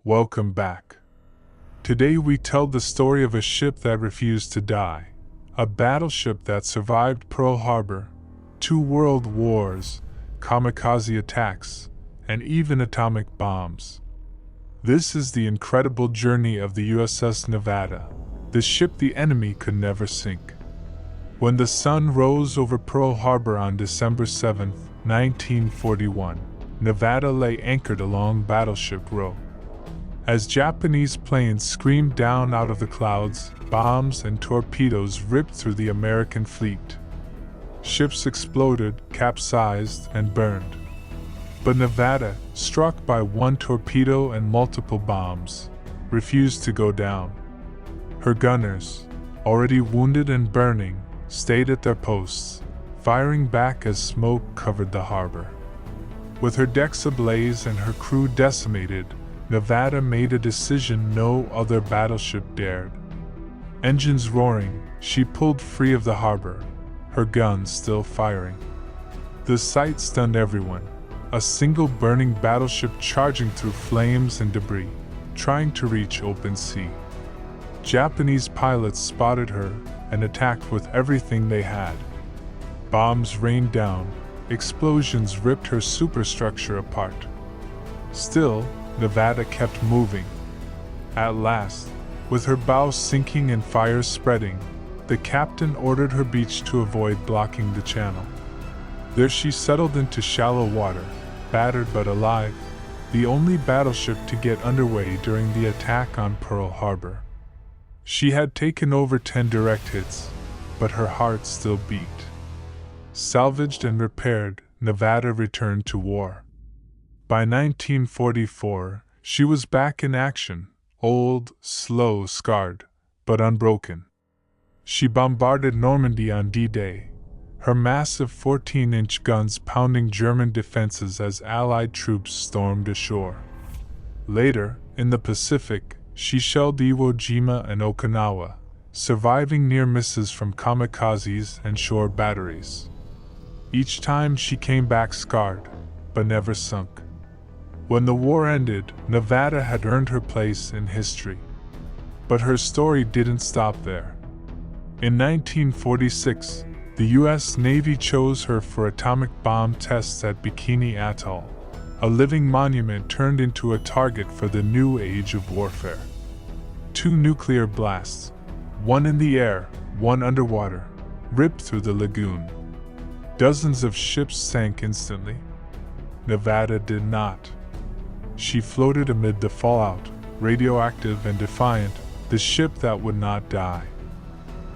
Welcome back. Today we tell the story of a ship that refused to die, a battleship that survived Pearl Harbor, 2 world wars, kamikaze attacks, and even atomic bombs. This is the incredible journey of the USS Nevada, the ship the enemy could never sink. When the sun rose over Pearl Harbor on December 7, 1941, Nevada lay anchored along Battleship Row. As Japanese planes screamed down out of the clouds, bombs and torpedoes ripped through the American fleet. Ships exploded, capsized, and burned. But Nevada, struck by one torpedo and multiple bombs, refused to go down. Her gunners, already wounded and burning, stayed at their posts, firing back as smoke covered the harbor. With her decks ablaze and her crew decimated, Nevada made a decision no other battleship dared. Engines roaring, she pulled free of the harbor, her guns still firing. The sight stunned everyone, a single burning battleship charging through flames and debris, trying to reach open sea. Japanese pilots spotted her and attacked with everything they had. Bombs rained down, explosions ripped her superstructure apart. Still, Nevada kept moving. At last, with her bow sinking and fires spreading, the captain ordered her beach to avoid blocking the channel. There she settled into shallow water, battered but alive, the only battleship to get underway during the attack on Pearl Harbor. She had taken over 10 direct hits, but her heart still beat. Salvaged and repaired, Nevada returned to war. By 1944, she was back in action, old, slow, scarred, but unbroken. She bombarded Normandy on D-Day, her massive 14-inch guns pounding German defenses as Allied troops stormed ashore. Later, in the Pacific, she shelled Iwo Jima and Okinawa, surviving near misses from kamikazes and shore batteries. Each time she came back scarred, but never sunk. When the war ended, Nevada had earned her place in history. But her story didn't stop there. In 1946, the U.S. Navy chose her for atomic bomb tests at Bikini Atoll, a living monument turned into a target for the new age of warfare. 2 nuclear blasts, one in the air, one underwater, ripped through the lagoon. Dozens of ships sank instantly. Nevada did not. She floated amid the fallout, radioactive and defiant, the ship that would not die.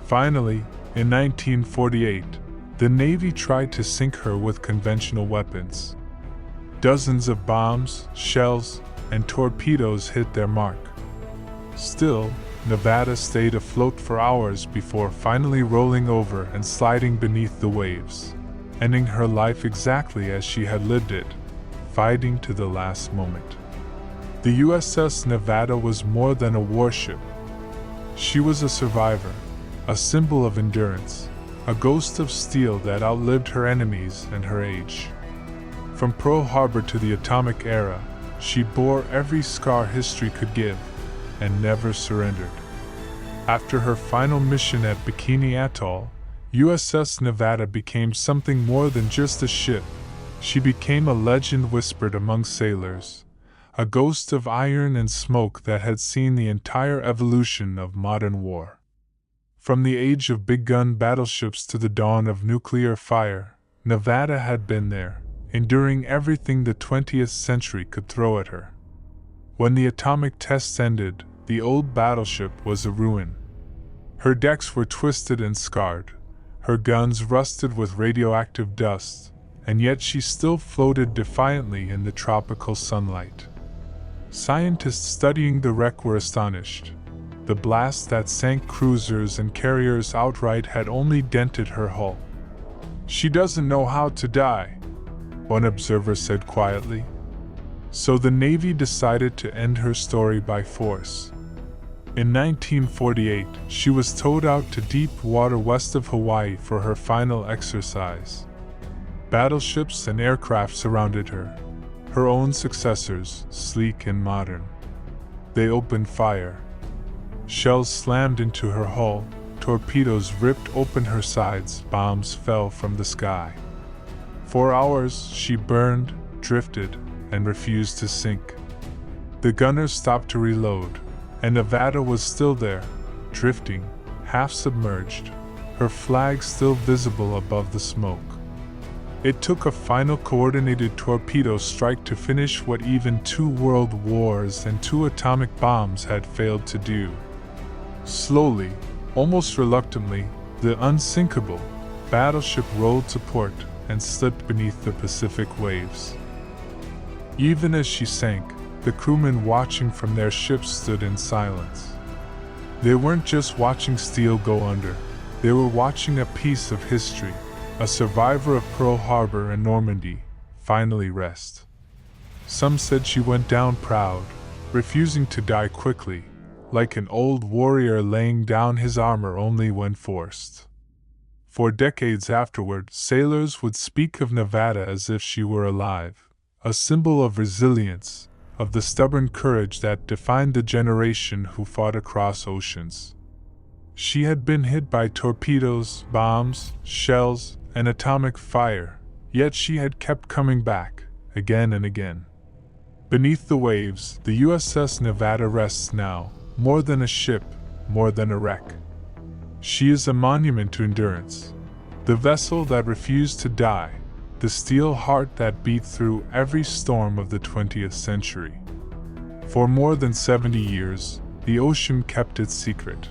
Finally, in 1948, the Navy tried to sink her with conventional weapons. Dozens of bombs, shells, and torpedoes hit their mark. Still, Nevada stayed afloat for hours before finally rolling over and sliding beneath the waves, ending her life exactly as she had lived it, fighting to the last moment. The USS Nevada was more than a warship. She was a survivor, a symbol of endurance, a ghost of steel that outlived her enemies and her age. From Pearl Harbor to the atomic era, she bore every scar history could give, and never surrendered. After her final mission at Bikini Atoll, USS Nevada became something more than just a ship. She became a legend whispered among sailors, a ghost of iron and smoke that had seen the entire evolution of modern war. From the age of big-gun battleships to the dawn of nuclear fire, Nevada had been there, enduring everything the 20th century could throw at her. When the atomic tests ended, the old battleship was a ruin. Her decks were twisted and scarred, her guns rusted with radioactive dust, and yet she still floated defiantly in the tropical sunlight. Scientists studying the wreck were astonished. The blast that sank cruisers and carriers outright had only dented her hull. "She doesn't know how to die," one observer said quietly. So the Navy decided to end her story by force. In 1948, she was towed out to deep water west of Hawaii for her final exercise. Battleships and aircraft surrounded her, her own successors, sleek and modern. They opened fire. Shells slammed into her hull, torpedoes ripped open her sides, bombs fell from the sky. For hours she burned, drifted, and refused to sink. The gunners stopped to reload, and Nevada was still there, drifting, half submerged, her flag still visible above the smoke. It took a final coordinated torpedo strike to finish what even 2 world wars and 2 atomic bombs had failed to do. Slowly, almost reluctantly, the unsinkable battleship rolled to port and slipped beneath the Pacific waves. Even as she sank, the crewmen watching from their ships stood in silence. They weren't just watching steel go under, they were watching a piece of history, a survivor of Pearl Harbor and Normandy, finally rest. Some said she went down proud, refusing to die quickly, like an old warrior laying down his armor only when forced. For decades afterward, sailors would speak of Nevada as if she were alive, a symbol of resilience, of the stubborn courage that defined the generation who fought across oceans. She had been hit by torpedoes, bombs, shells, and atomic fire, yet she had kept coming back, again and again. Beneath the waves, the USS Nevada rests now, more than a ship, more than a wreck. She is a monument to endurance, the vessel that refused to die, the steel heart that beat through every storm of the 20th century. For more than 70 years, the ocean kept its secret.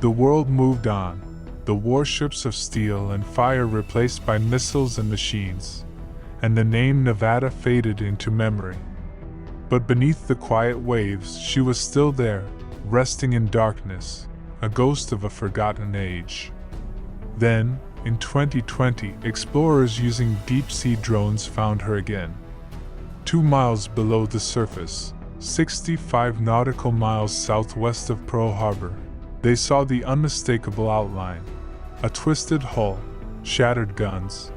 The world moved on, the warships of steel and fire replaced by missiles and machines, and the name Nevada faded into memory. But beneath the quiet waves, she was still there, resting in darkness, a ghost of a forgotten age. Then, in 2020, explorers using deep-sea drones found her again. 2 miles below the surface, 65 nautical miles southwest of Pearl Harbor, they saw the unmistakable outline, a twisted hull, shattered guns,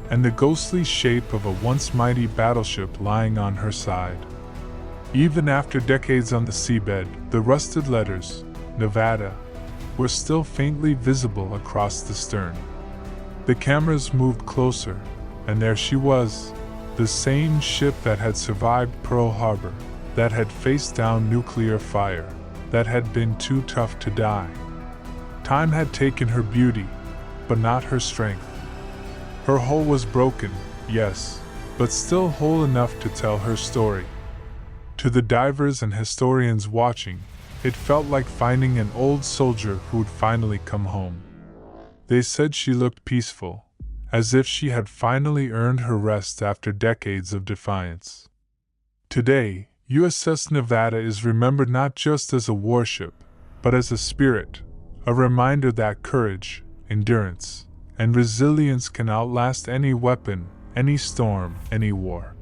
and the ghostly shape of a once mighty battleship lying on her side. Even after decades on the seabed, the rusted letters, Nevada, were still faintly visible across the stern. The cameras moved closer, and there she was, the same ship that had survived Pearl Harbor, that had faced down nuclear fire, that had been too tough to die. Time had taken her beauty, but not her strength. Her hull was broken, yes, but still whole enough to tell her story. To the divers and historians watching, it felt like finding an old soldier who would finally come home. They said she looked peaceful, as if she had finally earned her rest after decades of defiance. Today, USS Nevada is remembered not just as a warship, but as a spirit, a reminder that courage, endurance, and resilience can outlast any weapon, any storm, any war.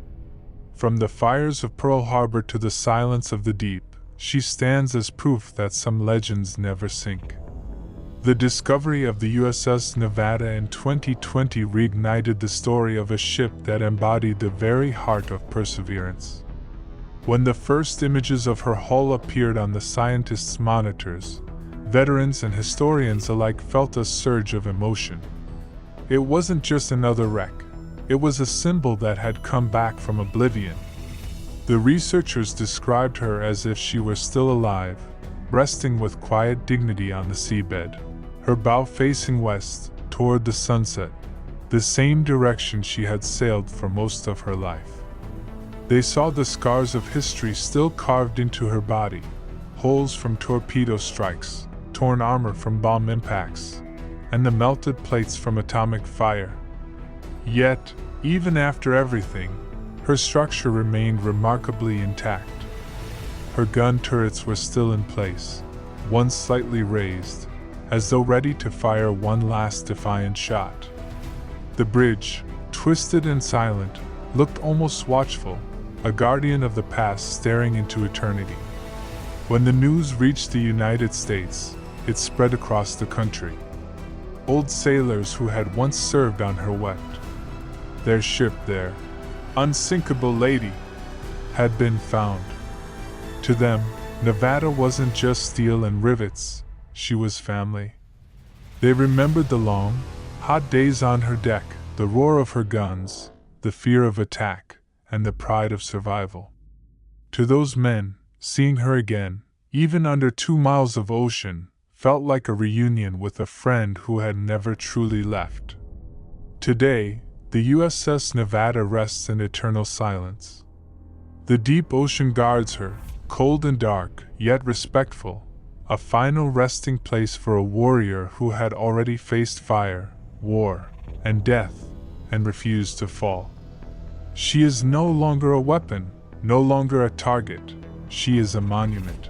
From the fires of Pearl Harbor to the silence of the deep, she stands as proof that some legends never sink. The discovery of the USS Nevada in 2020 reignited the story of a ship that embodied the very heart of perseverance. When the first images of her hull appeared on the scientists' monitors, veterans and historians alike felt a surge of emotion. It wasn't just another wreck, it was a symbol that had come back from oblivion. The researchers described her as if she were still alive, resting with quiet dignity on the seabed, her bow facing west, toward the sunset, the same direction she had sailed for most of her life. They saw the scars of history still carved into her body, holes from torpedo strikes, torn armor from bomb impacts, and the melted plates from atomic fire. Yet, even after everything, her structure remained remarkably intact. Her gun turrets were still in place, one slightly raised, as though ready to fire one last defiant shot. The bridge, twisted and silent, looked almost watchful, a guardian of the past staring into eternity. When the news reached the United States, it spread across the country. Old sailors who had once served on her wept. Their ship there, unsinkable lady, had been found. To them, Nevada wasn't just steel and rivets, she was family. They remembered the long, hot days on her deck, the roar of her guns, the fear of attack, and the pride of survival. To those men, seeing her again, even under 2 miles of ocean, felt like a reunion with a friend who had never truly left. Today, the USS Nevada rests in eternal silence. The deep ocean guards her, cold and dark, yet respectful, a final resting place for a warrior who had already faced fire, war, and death, and refused to fall. She is no longer a weapon, no longer a target, she is a monument.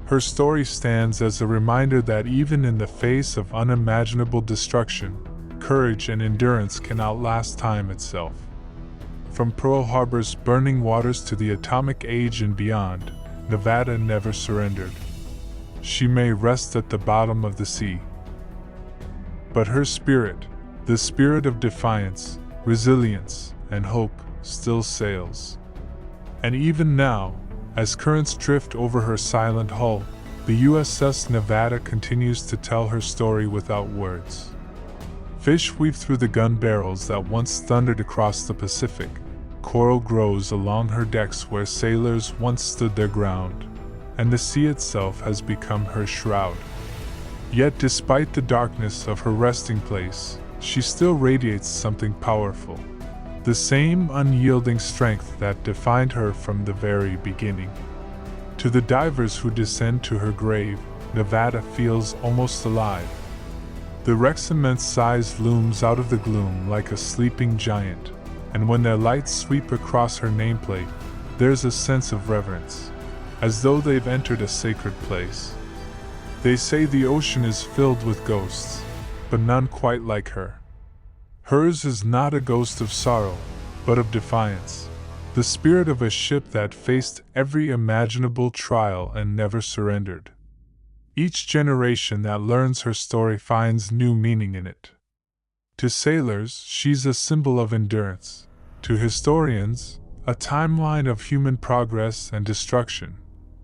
Her story stands as a reminder that even in the face of unimaginable destruction, courage and endurance can outlast time itself. From Pearl Harbor's burning waters to the atomic age and beyond, Nevada never surrendered. She may rest at the bottom of the sea, but her spirit, the spirit of defiance, resilience, and hope, still sails. And even now, as currents drift over her silent hull, the USS Nevada continues to tell her story without words. Fish weave through the gun barrels that once thundered across the Pacific. Coral grows along her decks where sailors once stood their ground, and the sea itself has become her shroud. Yet despite the darkness of her resting place, she still radiates something powerful. The same unyielding strength that defined her from the very beginning. To the divers who descend to her grave, Nevada feels almost alive. The wreck's immense size looms out of the gloom like a sleeping giant, and when their lights sweep across her nameplate, there's a sense of reverence, as though they've entered a sacred place. They say the ocean is filled with ghosts, but none quite like her. Hers is not a ghost of sorrow, but of defiance, the spirit of a ship that faced every imaginable trial and never surrendered. Each generation that learns her story finds new meaning in it. To sailors, she's a symbol of endurance. To historians, a timeline of human progress and destruction.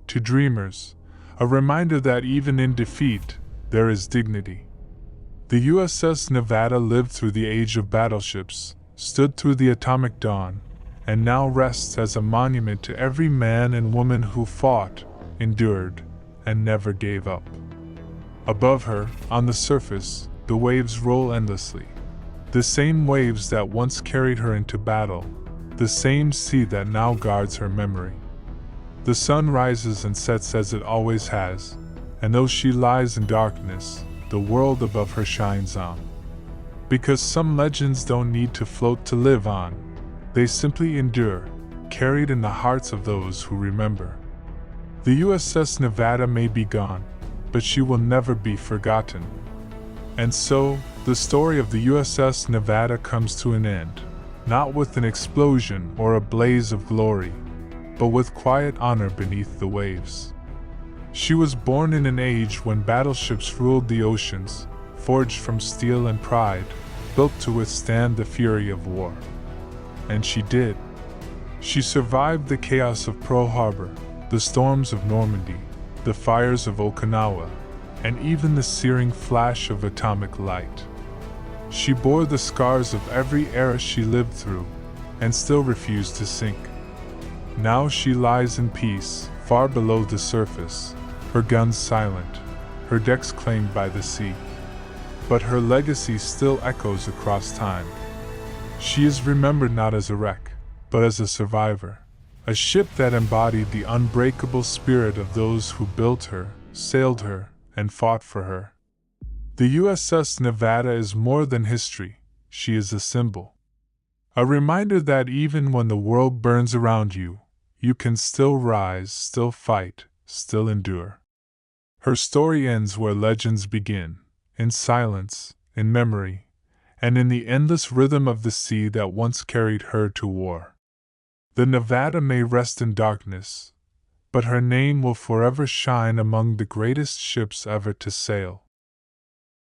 To dreamers, a reminder that even in defeat, there is dignity. The USS Nevada lived through the age of battleships, stood through the atomic dawn, and now rests as a monument to every man and woman who fought, endured, and never gave up. Above her, on the surface, the waves roll endlessly. The same waves that once carried her into battle, the same sea that now guards her memory. The sun rises and sets as it always has, and though she lies in darkness, the world above her shines on. Because some legends don't need to float to live on, they simply endure, carried in the hearts of those who remember. The USS Nevada may be gone, but she will never be forgotten. And so, the story of the USS Nevada comes to an end, not with an explosion or a blaze of glory, but with quiet honor beneath the waves. She was born in an age when battleships ruled the oceans, forged from steel and pride, built to withstand the fury of war. And she did. She survived the chaos of Pearl Harbor, the storms of Normandy, the fires of Okinawa, and even the searing flash of atomic light. She bore the scars of every era she lived through, and still refused to sink. Now she lies in peace, far below the surface, her guns silent, her decks claimed by the sea. But her legacy still echoes across time. She is remembered not as a wreck, but as a survivor, a ship that embodied the unbreakable spirit of those who built her, sailed her, and fought for her. The USS Nevada is more than history, she is a symbol. A reminder that even when the world burns around you, you can still rise, still fight, still endure. Her story ends where legends begin, in silence, in memory, and in the endless rhythm of the sea that once carried her to war. The Nevada may rest in darkness, but her name will forever shine among the greatest ships ever to sail.